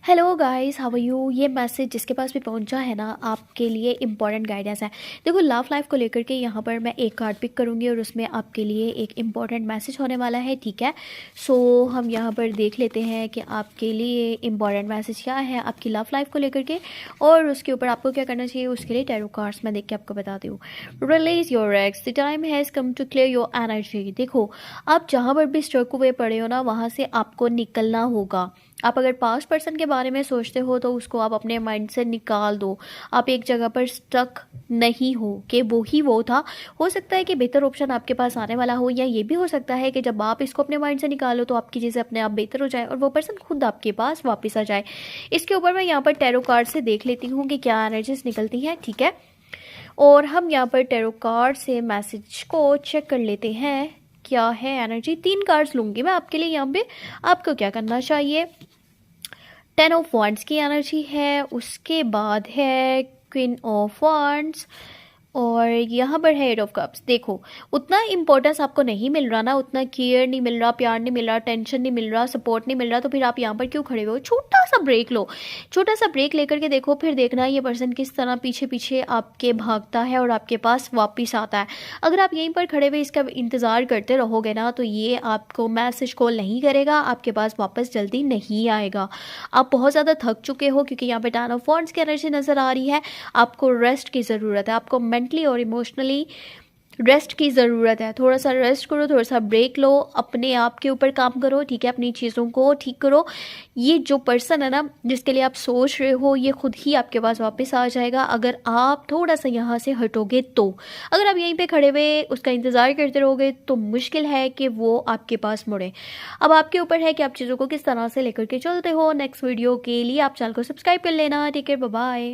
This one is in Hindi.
Hello guys, how are you. ये मैसेज जिसके पास भी पहुंचा है ना, आपके लिए इंपॉर्टेंट गाइडेंस है। देखो, लव लाइफ को लेकर के यहाँ पर मैं एक कार्ड पिक करूँगी और उसमें आपके लिए एक इम्पॉर्टेंट मैसेज होने वाला है। ठीक है, सो हम यहाँ पर देख लेते हैं कि आपके लिए इम्पॉर्टेंट मैसेज क्या है आपकी लव लाइफ को लेकर के, और उसके ऊपर आपको क्या करना चाहिए उसके लिए टैरो कार्ड्स मैं देख के आपको बताती हूँ। Release your ex, the time has come to clear your energy. देखो, आप जहाँ पर भी स्ट्रक हुए पड़े हो ना, वहाँ से आपको निकलना होगा। आप अगर पास्ट पर्सन के बारे में सोचते हो तो उसको आप अपने माइंड से निकाल दो। आप एक जगह पर स्टक नहीं हो कि वो था। हो सकता है कि बेहतर ऑप्शन आपके पास आने वाला हो, या ये भी हो सकता है कि जब आप इसको अपने माइंड से निकालो तो आपकी चीज़ें अपने आप बेहतर हो जाए और वो पर्सन खुद आपके पास वापस आ जाए। इसके ऊपर मैं यहाँ पर टैरो कार्ड से देख लेती हूँ कि क्या एनर्जीज निकलती हैं। ठीक है, और हम यहाँ पर टैरो कार्ड से मैसेज को चेक कर लेते हैं क्या है एनर्जी। 3 कार्ड्स लूँगी मैं आपके लिए। यहाँ पे आपको क्या करना चाहिए, 10 ऑफ वॉन्ड्स की एनर्जी है, उसके बाद है क्वीन ऑफ वॉन्ड्स, और यहाँ पर है एट ऑफ कप्स। देखो, उतना इंपॉर्टेंस आपको नहीं मिल रहा ना, उतना केयर नहीं मिल रहा, प्यार नहीं मिल रहा, टेंशन नहीं मिल रहा, सपोर्ट नहीं मिल रहा, तो फिर आप यहाँ पर क्यों खड़े हो। छोटा सा ब्रेक लो, छोटा सा ब्रेक लेकर के देखो, फिर देखना ये पर्सन किस तरह पीछे पीछे आपके भागता है और आपके पास वापिस आता है। अगर आप यहीं पर खड़े हुए इसका इंतज़ार करते रहोगे ना, तो ये आपको मैसेज कॉल नहीं करेगा, आपके पास वापस जल्दी नहीं आएगा। आप बहुत ज़्यादा थक चुके हो क्योंकि यहाँ पे 10 ऑफ वॉन्ड्स की एनर्जी नज़र आ रही है। आपको रेस्ट की ज़रूरत है, आपको मेंटली और इमोशनली रेस्ट की ज़रूरत है। थोड़ा सा रेस्ट करो, थोड़ा सा ब्रेक लो, अपने आप के ऊपर काम करो। ठीक है, अपनी चीज़ों को ठीक करो। ये जो पर्सन है ना जिसके लिए आप सोच रहे हो, ये खुद ही आपके पास वापस आ जाएगा अगर आप थोड़ा सा यहाँ से हटोगे तो। अगर आप यहीं पे खड़े हुए उसका इंतज़ार करते रहोगे तो मुश्किल है कि वो आपके पास मुड़े। अब आपके ऊपर है कि आप चीज़ों को किस तरह से लेकर के चलते हो। नेक्स्ट वीडियो के लिए आप चैनल को सब्सक्राइब कर लेना। Take care, bye bye.